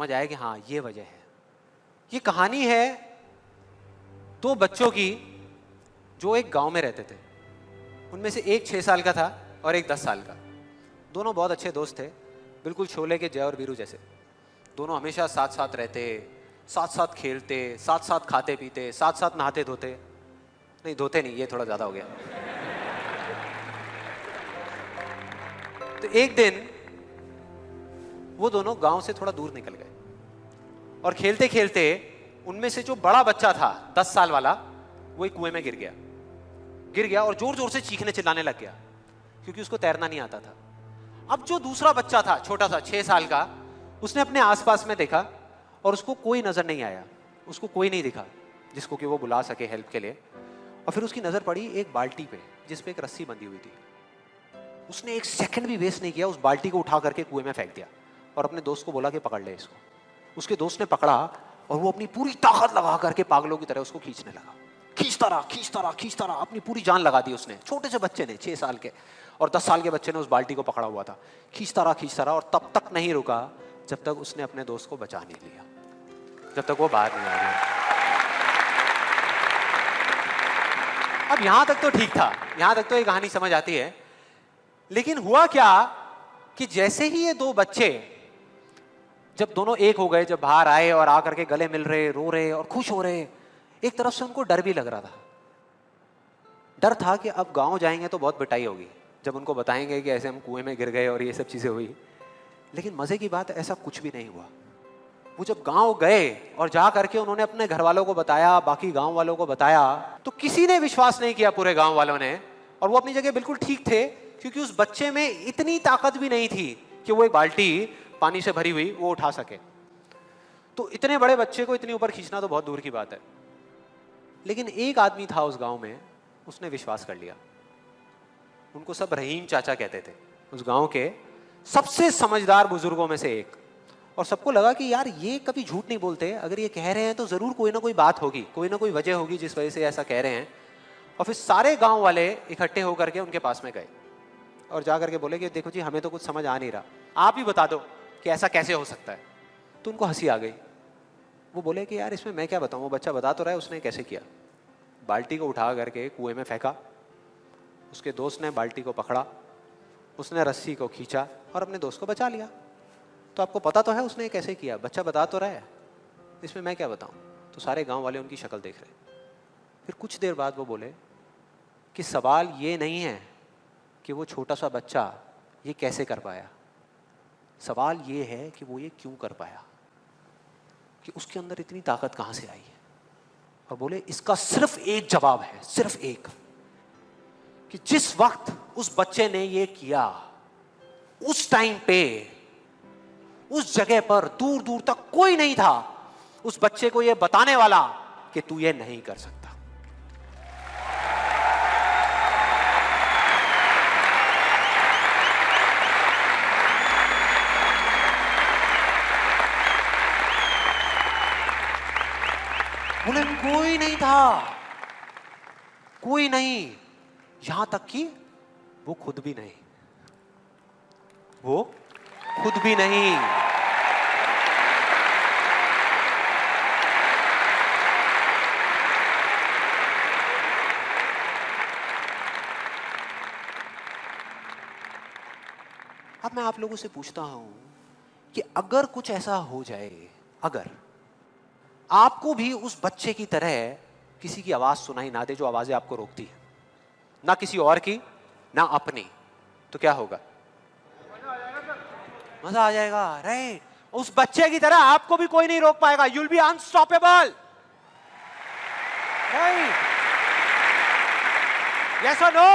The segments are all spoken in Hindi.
समझ आया कि हाँ ये वजह है। ये कहानी है दो बच्चों की जो एक गांव में रहते थे। उनमें से एक 6 साल का था और एक 10 साल का। दोनों बहुत अच्छे दोस्त थे, बिल्कुल शोले के जय और वीरू जैसे। दोनों हमेशा साथ साथ रहते, साथ साथ खेलते, साथ साथ खाते पीते, साथ साथ नहाते धोते। नहीं धोते नहीं, ये थोड़ा ज्यादा हो गया। तो एक दिन वो दोनों गांव से थोड़ा दूर निकल गए और खेलते खेलते उनमें से जो बड़ा बच्चा था 10 साल वाला, वो एक कुएं में गिर गया और जोर जोर से चीखने चिल्लाने लग गया क्योंकि उसको तैरना नहीं आता था। अब जो दूसरा बच्चा था छोटा सा 6 साल का, उसने अपने आसपास में देखा और उसको कोई नजर नहीं आया, उसको कोई नहीं दिखा जिसको कि वो बुला सके हेल्प के लिए। और फिर उसकी नजर पड़ी एक बाल्टी पे जिस पे एक रस्सी बंधी हुई थी। उसने एक सेकंड भी वेस्ट नहीं किया, उस बाल्टी को उठा करके कुएं में फेंक दिया और अपने दोस्त को बोला कि पकड़ ले इसको। उसके दोस्त ने पकड़ा और वो अपनी पूरी ताकत लगा करके पागलों की तरह उसको खींचने लगा। खींचता रहा, अपनी पूरी जान लगा दी उसने। छोटे से बच्चे ने, 6 साल के और 10 साल के बच्चे ने उस बाल्टी को पकड़ा हुआ था। खींचता रहा और तब तक नहीं रुका जब तक उसने अपने दोस्त को बचा नहीं लिया, जब तक वो बाहर नहीं आ गया। अब यहां तक तो ठीक था, यहां तक तो ये कहानी समझ आती है। लेकिन हुआ क्या कि जैसे ही ये दो बच्चे जब दोनों एक हो गए, जब बाहर आए और आकर के गले मिल रहे, रो रहे और खुश हो रहे, एक तरफ से उनको डर भी लग रहा था। डर था कि अब गांव जाएंगे तो बहुत पिटाई होगी जब उनको बताएंगे कि ऐसे हम कुएं में गिर गए और ये सब चीजें हुई। लेकिन मजे की बात, ऐसा कुछ भी नहीं हुआ। वो जब गांव गए और जा करके उन्होंने अपने घर वालों को बताया, बाकी गांव वालों को बताया, तो किसी ने विश्वास नहीं किया, पूरे गांव वालों ने। और वो अपनी जगह बिल्कुल ठीक थे क्योंकि उस बच्चे में इतनी ताकत भी नहीं थी कि वो एक बाल्टी पानी से भरी हुई वो उठा सके। तो इतने बड़े बच्चे को इतनी ऊपर खींचना तो बहुत दूर की बात है। लेकिन एक आदमी था उस गांव में, उसने विश्वास कर लिया। उनको सब रहीम चाचा कहते थे, उस गांव के सबसे समझदार बुजुर्गों में से एक। और सबको लगा कि यार ये कभी झूठ नहीं बोलते, अगर ये कह रहे हैं तो जरूर कोई ना कोई बात होगी, कोई ना कोई वजह होगी जिस वजह से ऐसा कह रहे हैं। और फिर सारे गांव वाले इकट्ठे होकर के उनके पास में गए और जा करके बोले कि देखो जी, हमें तो कुछ समझ आ नहीं रहा, आप ही बता दो कि ऐसा कैसे हो सकता है। तो उनको हंसी आ गई। वो बोले कि यार इसमें मैं क्या बताऊं, वो बच्चा बता तो रहा है उसने कैसे किया। बाल्टी को उठा करके कुएं में फेंका, उसके दोस्त ने बाल्टी को पकड़ा, उसने रस्सी को खींचा और अपने दोस्त को बचा लिया। तो आपको पता तो है उसने कैसे किया, बच्चा बता तो रहा है, इसमें मैं क्या बताऊं। तो सारे गांव वाले उनकी शक्ल देख रहे। फिर कुछ देर बाद वो बोले कि सवाल ये नहीं है कि वो छोटा सा बच्चा ये कैसे कर पाया, सवाल ये है कि वो ये क्यों कर पाया, कि उसके अंदर इतनी ताकत कहां से आई है। और बोले इसका सिर्फ एक जवाब है, सिर्फ एक, कि जिस वक्त उस बच्चे ने ये किया, उस टाइम पे उस जगह पर दूर दूर तक कोई नहीं था उस बच्चे को ये बताने वाला कि तू ये नहीं कर सकता। बोले कोई नहीं था, कोई नहीं, यहां तक कि वो खुद भी नहीं, वो खुद भी नहीं। अब मैं आप लोगों से पूछता हूं कि अगर कुछ ऐसा हो जाए, अगर आपको भी उस बच्चे की तरह किसी की आवाज सुनाई ना दे जो आवाजें आपको रोकती है, ना किसी और की ना अपनी, तो क्या होगा? मजा आ जाएगा, राइट? उस बच्चे की तरह आपको भी कोई नहीं रोक पाएगा। You'll be unstoppable, right? Yes और नो?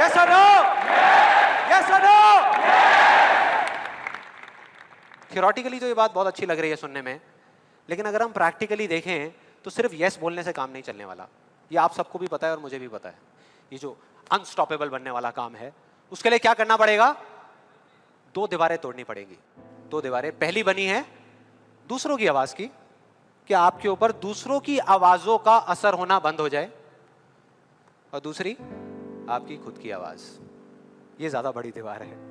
यस और नो? यस और नो? थियोरेटिकली तो ये बात बहुत अच्छी लग रही है सुनने में, लेकिन अगर हम प्रैक्टिकली देखें तो सिर्फ यस बोलने से काम नहीं चलने वाला। ये आप सबको भी पता है और मुझे भी पता है। ये जो अनस्टॉपेबल बनने वाला काम है, उसके लिए क्या करना पड़ेगा? 2 दीवारें तोड़नी पड़ेगी। 2 दीवारें, पहली बनी है दूसरों की आवाज की, कि आपके ऊपर दूसरों की आवाजों का असर होना बंद हो जाए, और दूसरी आपकी खुद की आवाज। ये ज्यादा बड़ी दीवार है।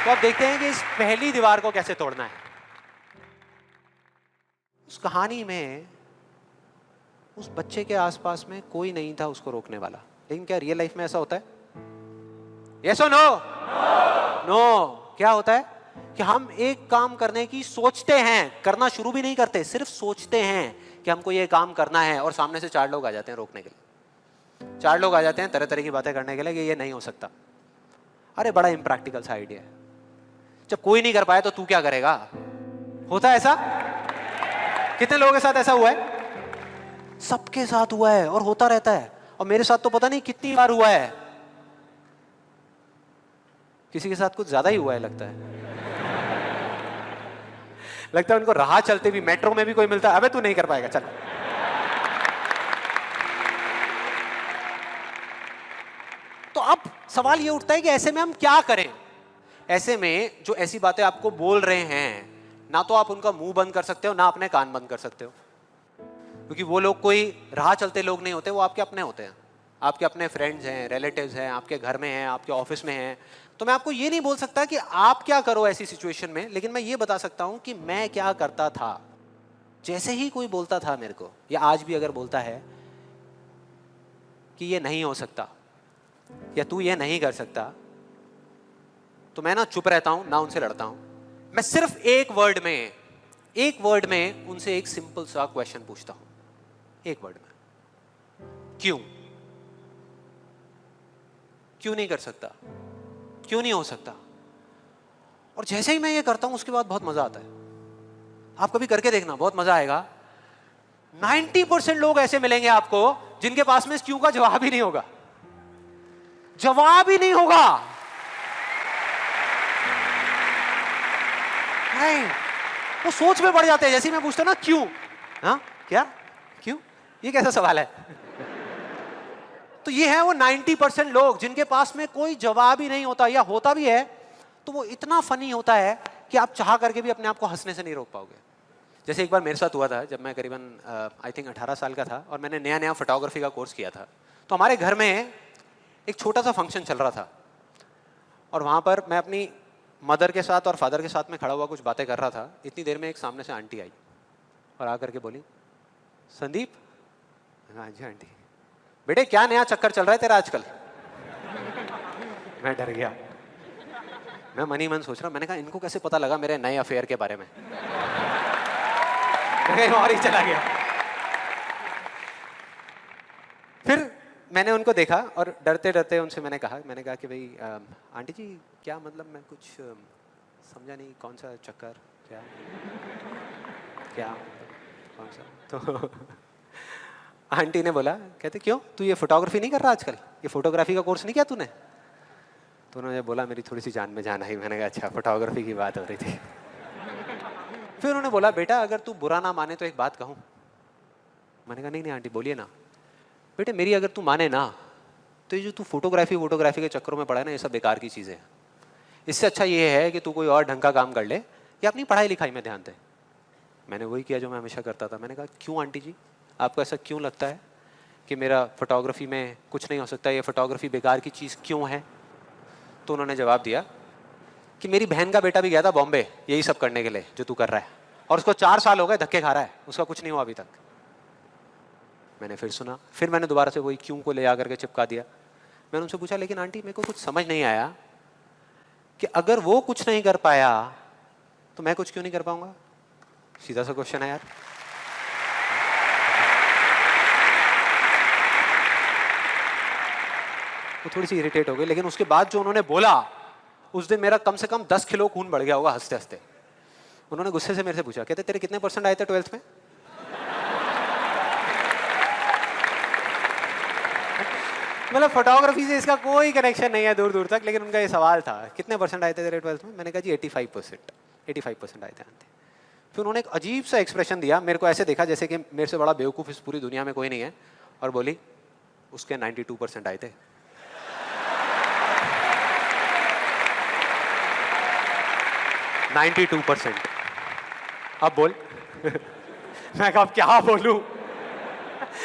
तो अब देखते हैं कि इस पहली दीवार को कैसे तोड़ना है। उस कहानी में उस बच्चे के आसपास में कोई नहीं था उसको रोकने वाला, लेकिन क्या रियल लाइफ में ऐसा होता है? यस और नो? नो। क्या होता है कि हम एक काम करने की सोचते हैं, करना शुरू भी नहीं करते, सिर्फ सोचते हैं कि हमको ये काम करना है, और सामने से 4 लोग आ जाते हैं रोकने के लिए। 4 लोग आ जाते हैं तरह तरह की बातें करने के लिए कि ये नहीं हो सकता। अरे बड़ा इम्प्रैक्टिकल सा आइडिया है। जब कोई नहीं कर पाया तो तू क्या करेगा? होता है ऐसा? कितने लोगों के साथ ऐसा हुआ है? सबके साथ हुआ है और होता रहता है। और मेरे साथ तो पता नहीं कितनी बार हुआ है। किसी के साथ कुछ ज्यादा ही हुआ है लगता है। लगता है उनको राह चलते भी, मेट्रो में भी कोई मिलता है, अबे तू नहीं कर पाएगा चल। तो अब सवाल ये उठता है कि ऐसे में हम क्या करें? ऐसे में जो ऐसी बातें आपको बोल रहे हैं, ना तो आप उनका मुंह बंद कर सकते हो, ना अपने कान बंद कर सकते हो, क्योंकि वो लोग कोई राह चलते लोग नहीं होते, वो आपके अपने होते हैं। आपके अपने फ्रेंड्स हैं, रिलेटिव्स हैं, आपके घर में हैं, आपके ऑफिस में हैं। तो मैं आपको ये नहीं बोल सकता कि आप क्या करो ऐसी सिचुएशन में, लेकिन मैं ये बता सकता हूं कि मैं क्या करता था। जैसे ही कोई बोलता था मेरे को, या आज भी अगर बोलता है कि ये नहीं हो सकता या तू ये नहीं कर सकता, तो मैं ना चुप रहता हूं, ना उनसे लड़ता हूं। मैं सिर्फ एक वर्ड में उनसे एक सिंपल सा क्वेश्चन पूछता हूं, एक वर्ड में, क्यों? क्यों नहीं कर सकता? क्यों नहीं हो सकता? और जैसे ही मैं ये करता हूं उसके बाद बहुत मजा आता है। आप कभी करके देखना, बहुत मजा आएगा। 90% लोग ऐसे मिलेंगे आपको जिनके पास में इस क्यों का जवाब ही नहीं होगा। जवाब ही नहीं होगा। नहीं, वो सोच में पड़ जाते हैं। जैसे ही मैं पूछता हूं ना क्यों, हाँ क्या क्यों, ये कैसा सवाल है? तो ये है वो 90% लोग जिनके पास में कोई जवाब ही नहीं होता, या होता भी है तो वो इतना फनी होता है कि आप चाह करके भी अपने आप को हंसने से नहीं रोक पाओगे। जैसे एक बार मेरे साथ हुआ था, जब मैं करीबन आई थिंक 18 साल का था और मैंने नया नया फोटोग्राफी का कोर्स किया था। तो हमारे घर में एक छोटा सा फंक्शन चल रहा था, और वहाँ पर मैं अपनी मदर के साथ और फादर के साथ में खड़ा हुआ कुछ बातें कर रहा था। इतनी देर में एक सामने से आंटी आई और आकर के बोली, संदीप। हाँ जी आंटी। बेटे क्या नया चक्कर चल रहा है तेरा आजकल? मैं डर गया। मैं मन ही मन सोच रहा, मैंने कहा इनको कैसे पता लगा मेरे नए अफेयर के बारे में? मैं और ही चला गया। फिर मैंने उनको देखा और डरते डरते उनसे मैंने कहा कि भाई आंटी जी क्या मतलब, मैं कुछ समझा नहीं, कौन सा चक्कर, क्या क्या कौन सा? तो आंटी ने बोला, कहते क्यों तू ये फोटोग्राफी नहीं कर रहा आजकल? ये फोटोग्राफी का कोर्स नहीं किया तूने? तो उन्होंने बोला मेरी थोड़ी सी जान में जान आई। मैंने कहा अच्छा, फोटोग्राफी की बात हो रही थी। फिर उन्होंने बोला, बेटा अगर तू बुरा ना माने तो एक बात कहूँ। मैंने कहा नहीं नहीं आंटी बोलिए ना। बेटे मेरी अगर तू माने ना, तो ये जो तू फोटोग्राफी के चक्करों में पड़ा है ना, ये सब बेकार की चीज़ें हैं। इससे अच्छा ये है कि तू कोई और ढंग का काम कर ले या अपनी पढ़ाई लिखाई में ध्यान दे। मैंने वही किया जो मैं हमेशा करता था। मैंने कहा क्यों आंटी जी, आपको ऐसा क्यों लगता है कि मेरा फोटोग्राफी में कुछ नहीं हो सकता, ये फोटोग्राफी बेकार की चीज़ क्यों है? तो उन्होंने जवाब दिया कि मेरी बहन का बेटा भी गया था बॉम्बे यही सब करने के लिए जो तू कर रहा है, और उसको 4 साल हो गए धक्के खा रहा है, उसका कुछ नहीं हुआ अभी तक। मैंने फिर सुना, फिर मैंने दोबारा से वही क्यों को ले आकर के चिपका दिया। मैंने उनसे पूछा लेकिन आंटी मेरे को कुछ समझ नहीं आया कि अगर वो कुछ नहीं कर पाया तो मैं कुछ क्यों नहीं कर पाऊंगा? सीधा सा क्वेश्चन है यार। वो थोड़ी सी इरिटेट हो गई, लेकिन उसके बाद जो उन्होंने बोला, उस दिन मेरा कम से कम 10 किलो खून बढ़ गया होगा हंसते हंसते। उन्होंने गुस्से से मेरे से पूछा, कहते तेरे कितने % आए थे 12th में? मतलब फोटोग्राफी से इसका कोई कनेक्शन नहीं है दूर दूर तक, लेकिन उनका ये सवाल था कितने % आए थे तेरे 12th में? मैंने कहा जी 85% आए थे आंटी। फिर उन्होंने एक अजीब सा एक्सप्रेशन दिया, मेरे को ऐसे देखा जैसे कि मेरे से बड़ा बेवकूफ़ इस पूरी दुनिया में कोई नहीं है, और बोली उसके 92% आए थे। अब बोल। मैं कहा अब क्या बोलूं?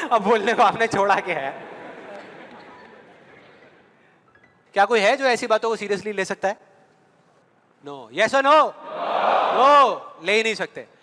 अब बोलने को आपने छोड़ा क्या है? क्या कोई है जो ऐसी बातों को सीरियसली ले सकता है? नो, यस और नो? नो, ले ही नहीं सकते।